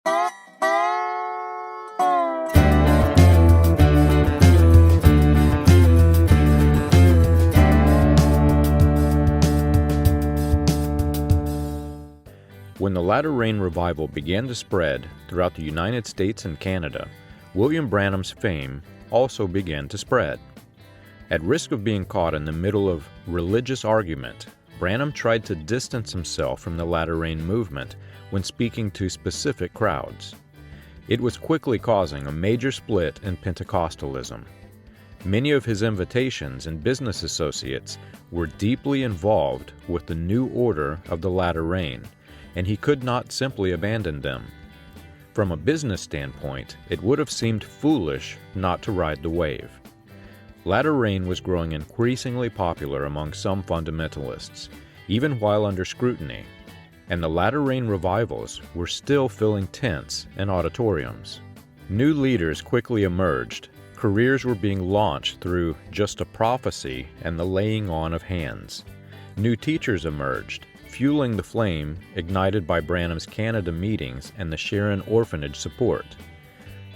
When the Latter-Rain revival began to spread throughout the United States and Canada, William Branham's fame also began to spread. At risk of being caught in the middle of religious argument, Branham tried to distance himself from the Latter-Rain movement when speaking to specific crowds. It was quickly causing a major split in Pentecostalism. Many of his invitations and business associates were deeply involved with the new order of the Latter-Rain, and he could not simply abandon them. From a business standpoint, it would have seemed foolish not to ride the wave. Latter-Rain was growing increasingly popular among some fundamentalists, even while under scrutiny, and the Latter-Rain revivals were still filling tents and auditoriums. New leaders quickly emerged. Careers were being launched through just a prophecy and the laying on of hands. New teachers emerged, fueling the flame ignited by Branham's Canada meetings and the Sharon Orphanage support.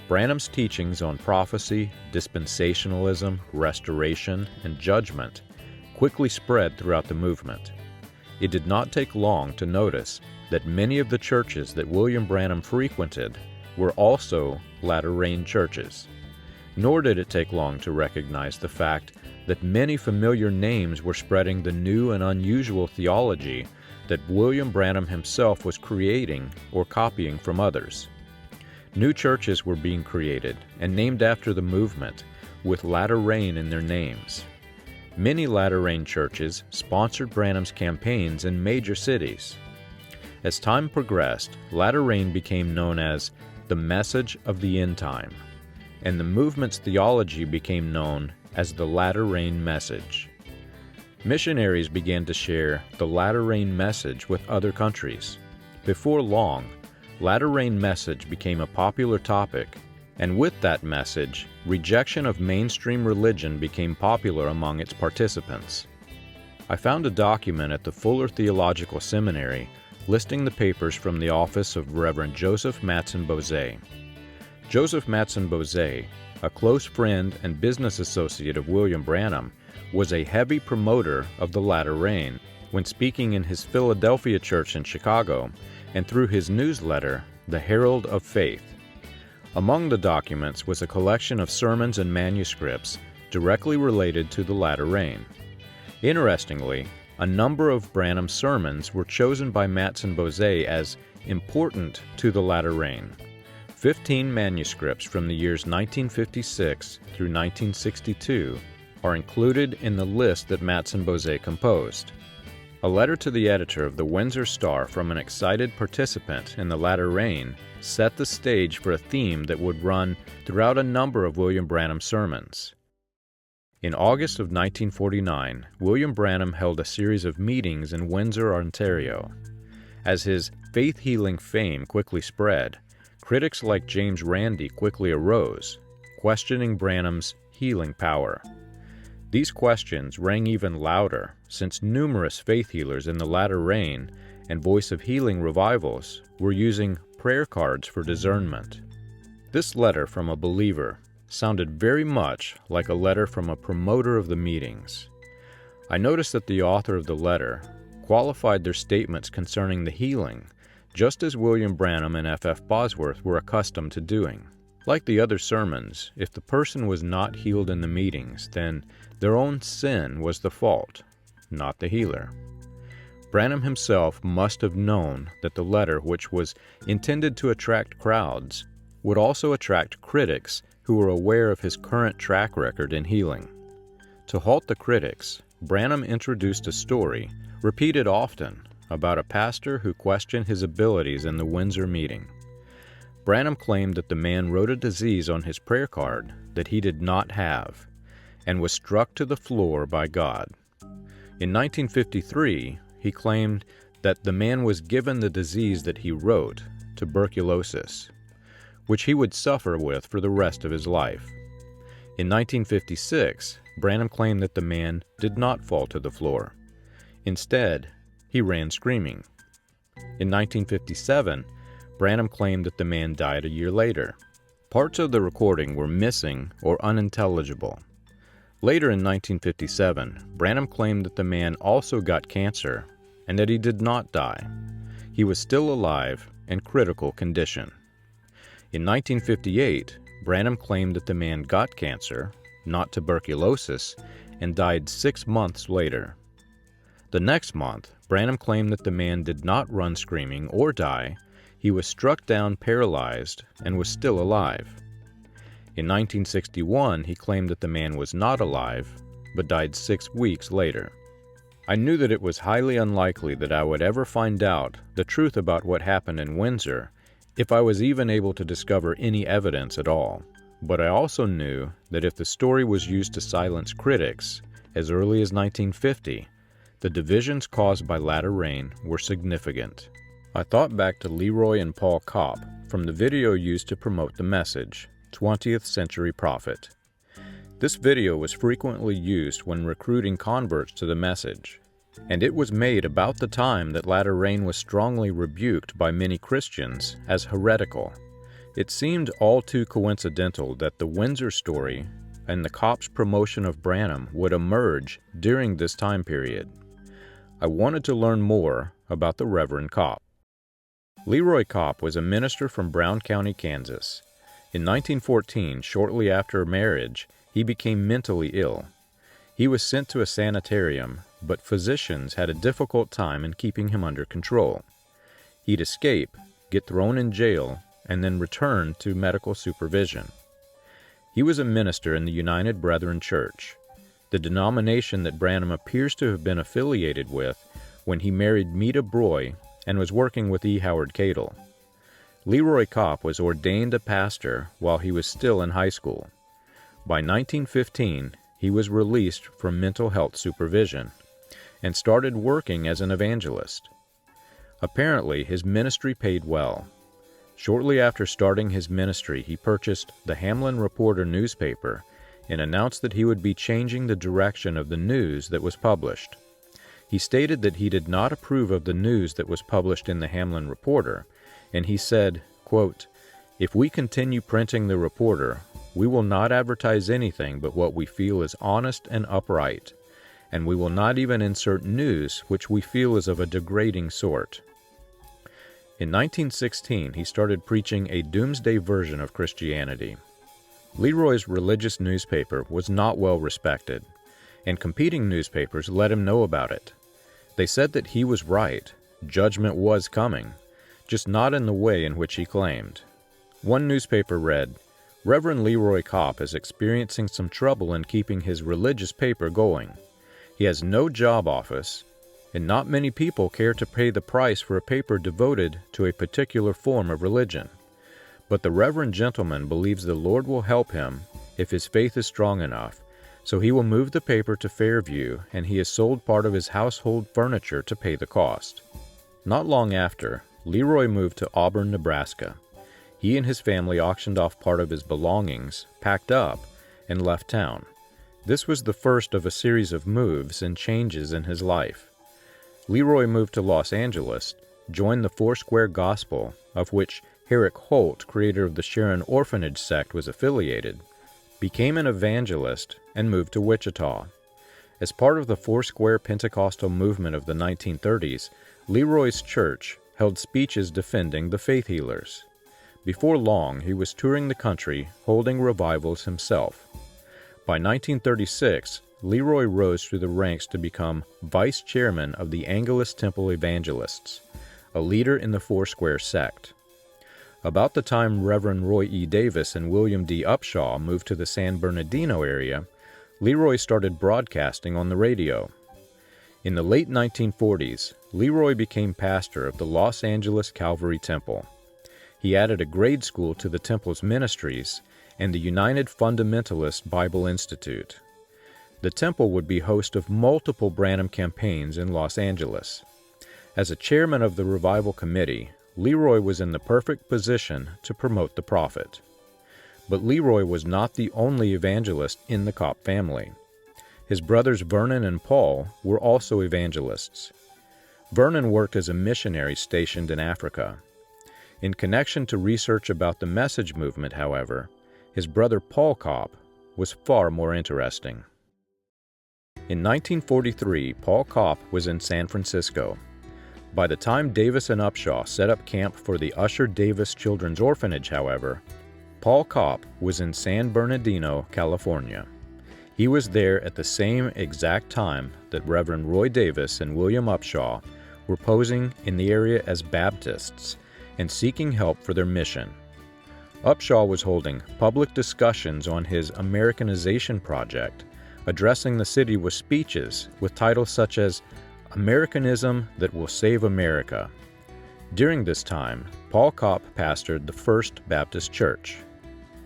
Branham's teachings on prophecy, dispensationalism, restoration, and judgment quickly spread throughout the movement. It did not take long to notice that many of the churches that William Branham frequented were also Latter-Rain churches. Nor did it take long to recognize the fact that many familiar names were spreading the new and unusual theology that William Branham himself was creating or copying from others. New churches were being created and named after the movement, with Latter-Rain in their names. Many Latter-Rain churches sponsored Branham's campaigns in major cities. As time progressed, Latter-Rain became known as the message of the end time, and the movement's theology became known as the Latter-Rain message. Missionaries began to share the Latter-Rain message with other countries. Before long, Latter-Rain message became a popular topic, and with that message, rejection of mainstream religion became popular among its participants. I found a document at the Fuller Theological Seminary listing the papers from the office of Reverend Joseph Matson Bozay. Joseph Matson Bozay, a close friend and business associate of William Branham, was a heavy promoter of the Latter-Rain when speaking in his Philadelphia church in Chicago and through his newsletter, The Herald of Faith. Among the documents was a collection of sermons and manuscripts directly related to the Latter-Rain. Interestingly, a number of Branham's sermons were chosen by Matson Bozay as important to the Latter-Rain. 15 manuscripts from the years 1956 through 1962 are included in the list that Matson Bozay composed. A letter to the editor of the Windsor Star from an excited participant in the Latter-Rain set the stage for a theme that would run throughout a number of William Branham's sermons. In August of 1949, William Branham held a series of meetings in Windsor, Ontario. As his faith-healing fame quickly spread, critics like James Randi quickly arose, questioning Branham's healing power. These questions rang even louder since numerous faith healers in the Latter-Rain and Voice of Healing revivals were using prayer cards for discernment. This letter from a believer sounded very much like a letter from a promoter of the meetings. I noticed that the author of the letter qualified their statements concerning the healing, just as William Branham and F. Bosworth were accustomed to doing. Like the other sermons, if the person was not healed in the meetings, then their own sin was the fault, not the healer. Branham himself must have known that the letter, which was intended to attract crowds, would also attract critics who were aware of his current track record in healing. To halt the critics, Branham introduced a story, repeated often, about a pastor who questioned his abilities in the Windsor meeting. Branham claimed that the man wrote a disease on his prayer card that he did not have, and was struck to the floor by God. In 1953, he claimed that the man was given the disease that he wrote, tuberculosis, which he would suffer with for the rest of his life. In 1956, Branham claimed that the man did not fall to the floor. Instead, he ran screaming. In 1957, Branham claimed that the man died a year later. Parts of the recording were missing or unintelligible. Later in 1957, Branham claimed that the man also got cancer and that he did not die. He was still alive in critical condition. In 1958, Branham claimed that the man got cancer, not tuberculosis, and died 6 months later. The next month, Branham claimed that the man did not run screaming or die. He was struck down paralyzed and was still alive. In 1961, he claimed that the man was not alive, but died 6 weeks later. I knew that it was highly unlikely that I would ever find out the truth about what happened in Windsor if I was even able to discover any evidence at all. But I also knew that if the story was used to silence critics as early as 1950, the divisions caused by latter rain were significant. I thought back to LeRoy and Paul Kopp from the video used to promote the message, 20th Century Prophet. This video was frequently used when recruiting converts to the message, and it was made about the time that latter rain was strongly rebuked by many Christians as heretical. It seemed all too coincidental that the Windsor story and the Kopp's promotion of Branham would emerge during this time period. I wanted to learn more about the Reverend Kopp. LeRoy Kopp was a minister from Brown County, Kansas. In 1914, shortly after marriage, he became mentally ill. He was sent to a sanitarium, but physicians had a difficult time in keeping him under control. He'd escape, get thrown in jail, and then return to medical supervision. He was a minister in the United Brethren Church, the denomination that Branham appears to have been affiliated with when he married Meta Broy and was working with E. Howard Cadle. LeRoy Kopp was ordained a pastor while he was still in high school. By 1915, he was released from mental health supervision and started working as an evangelist. Apparently, his ministry paid well. Shortly after starting his ministry, he purchased the Hamlin Reporter newspaper and announced that he would be changing the direction of the news that was published. He stated that he did not approve of the news that was published in the Hamlin Reporter, and he said, quote, "If we continue printing the Reporter, we will not advertise anything but what we feel is honest and upright, and we will not even insert news which we feel is of a degrading sort." In 1916, he started preaching a doomsday version of Christianity. LeRoy's religious newspaper was not well respected, and competing newspapers let him know about it. They said that he was right, judgment was coming, just not in the way in which he claimed. One newspaper read, "Reverend LeRoy Kopp is experiencing some trouble in keeping his religious paper going. He has no job office, and not many people care to pay the price for a paper devoted to a particular form of religion. But the reverend gentleman believes the Lord will help him if his faith is strong enough, so he will move the paper to Fairview, and he has sold part of his household furniture to pay the cost." Not long after, LeRoy moved to Auburn, Nebraska. He and his family auctioned off part of his belongings, packed up, and left town. This was the first of a series of moves and changes in his life. LeRoy moved to Los Angeles, joined the Foursquare Gospel, of which Herrick Holt, creator of the Sharon Orphanage sect, was affiliated, became an evangelist, and moved to Wichita. As part of the Foursquare Pentecostal movement of the 1930s, LeRoy's church held speeches defending the faith healers. Before long, he was touring the country, holding revivals himself. By 1936, LeRoy rose through the ranks to become vice chairman of the Angelus Temple Evangelists, a leader in the Foursquare sect. About the time Reverend Roy E. Davis and William D. Upshaw moved to the San Bernardino area, LeRoy started broadcasting on the radio. In the late 1940s, LeRoy became pastor of the Los Angeles Calvary Temple. He added a grade school to the temple's ministries and the United Fundamentalist Bible Institute. The temple would be host of multiple Branham campaigns in Los Angeles. As a chairman of the revival committee, LeRoy was in the perfect position to promote the prophet. But LeRoy was not the only evangelist in the Kopp family. His brothers Vernon and Paul were also evangelists. Vernon worked as a missionary stationed in Africa. In connection to research about the message movement, however, his brother Paul Kopp was far more interesting. In 1943, Paul Kopp was in San Francisco. By the time Davis and Upshaw set up camp for the Usher Davis Children's Orphanage, however, Paul Kopp was in San Bernardino, California. He was there at the same exact time that Reverend Roy Davis and William Upshaw were posing in the area as Baptists and seeking help for their mission. Upshaw was holding public discussions on his Americanization project, addressing the city with speeches with titles such as Americanism That Will Save America. During this time, Paul Kopp pastored the First Baptist Church.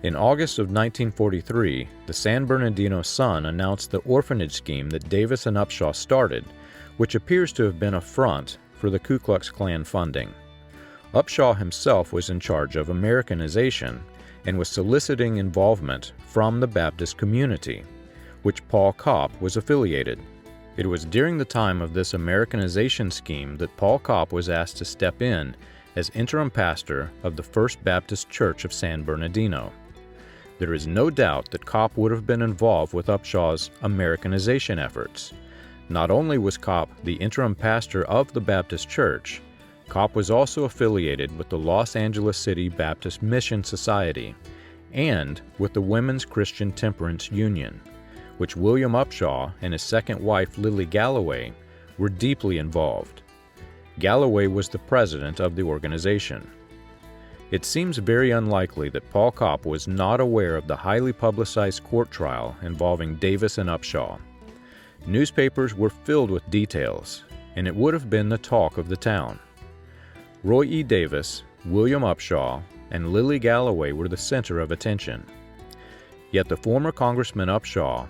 In August of 1943, the San Bernardino Sun announced the orphanage scheme that Davis and Upshaw started, which appears to have been a front for the Ku Klux Klan funding. Upshaw himself was in charge of Americanization and was soliciting involvement from the Baptist community, which Paul Kopp was affiliated. It was during the time of this Americanization scheme that Paul Kopp was asked to step in as interim pastor of the First Baptist Church of San Bernardino. There is no doubt that Kopp would have been involved with Upshaw's Americanization efforts. Not only was Kopp the interim pastor of the Baptist Church, Kopp was also affiliated with the Los Angeles City Baptist Mission Society and with the Women's Christian Temperance Union, which William Upshaw and his second wife Lily Galloway were deeply involved. Galloway was the president of the organization. It seems very unlikely that Paul Kopp was not aware of the highly publicized court trial involving Davis and Upshaw. Newspapers were filled with details, and it would have been the talk of the town. Roy E. Davis, William Upshaw, and Lily Galloway were the center of attention. Yet the former Congressman Upshaw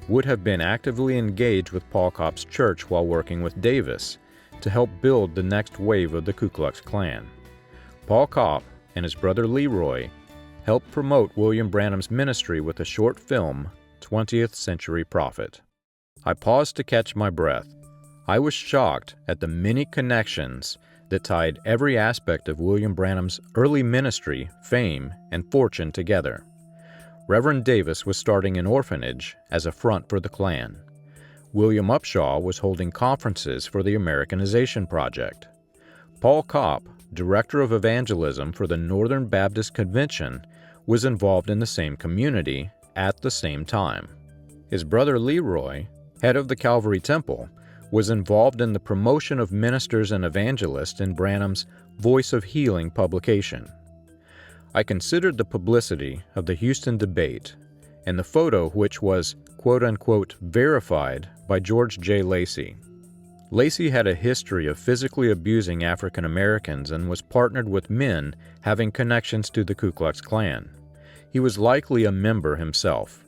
would have been actively engaged with Paul Kopp's church while working with Davis to help build the next wave of the Ku Klux Klan. Paul Kopp and his brother LeRoy helped promote William Branham's ministry with a short film, 20th Century Prophet. I paused to catch my breath. I was shocked at the many connections that tied every aspect of William Branham's early ministry, fame, and fortune together. Reverend Davis was starting an orphanage as a front for the Klan. William Upshaw was holding conferences for the Americanization Project. Paul Kopp, director of evangelism for the Northern Baptist Convention, was involved in the same community at the same time. His brother LeRoy, head of the Calvary Temple, was involved in the promotion of ministers and evangelists in Branham's Voice of Healing publication. I considered the publicity of the Houston debate and the photo which was quote-unquote verified by George J. Lacey. Lacey had a history of physically abusing African Americans and was partnered with men having connections to the Ku Klux Klan. He was likely a member himself.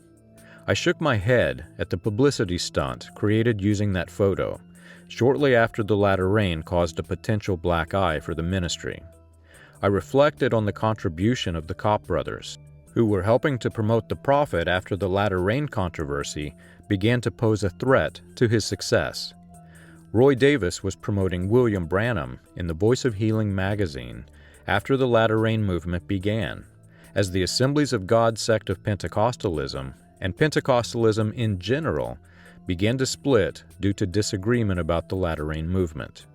I shook my head at the publicity stunt created using that photo, shortly after the latter rain caused a potential black eye for the ministry. I reflected on the contribution of the Kopp brothers, who were helping to promote the prophet after the latter rain controversy began to pose a threat to his success. Roy Davis was promoting William Branham in the Voice of Healing magazine after the latter rain movement began, as the Assemblies of God sect of Pentecostalism and Pentecostalism in general began to split due to disagreement about the latter rain movement.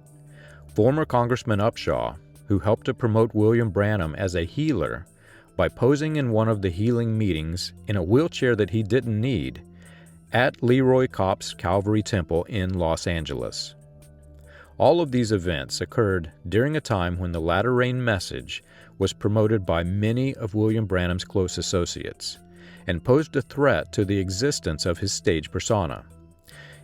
Former Congressman Upshaw, who helped to promote William Branham as a healer by posing in one of the healing meetings in a wheelchair that he didn't need, at LeRoy Kopp's Calvary Temple in Los Angeles. All of these events occurred during a time when the latter rain message was promoted by many of William Branham's close associates and posed a threat to the existence of his stage persona.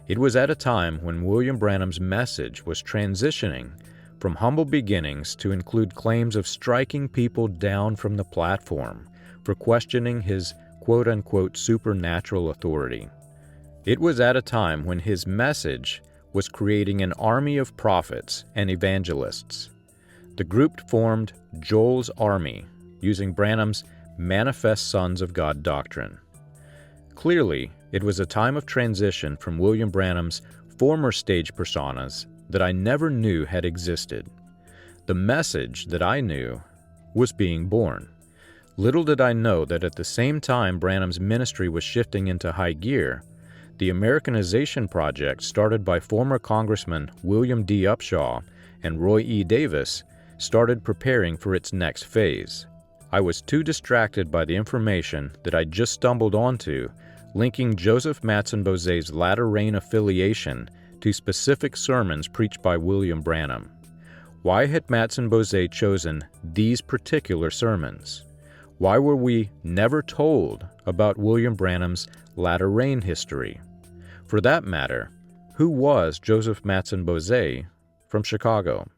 It was at a time when William Branham's message was transitioning from humble beginnings to include claims of striking people down from the platform for questioning his quote-unquote supernatural authority. It was at a time when his message was creating an army of prophets and evangelists. The group formed Joel's Army, using Branham's Manifest Sons of God doctrine. Clearly, it was a time of transition from William Branham's former stage personas that I never knew had existed. The message that I knew was being born. Little did I know that at the same time Branham's ministry was shifting into high gear, the Americanization project started by former Congressman William D. Upshaw and Roy E. Davis started preparing for its next phase. I was too distracted by the information that I just stumbled onto, linking Joseph Matson-Boze's latter rain affiliation to specific sermons preached by William Branham. Why had Matson-Boze chosen these particular sermons? Why were we never told about William Branham's latter rain history? For that matter, who was Joseph Matson-Boze from Chicago?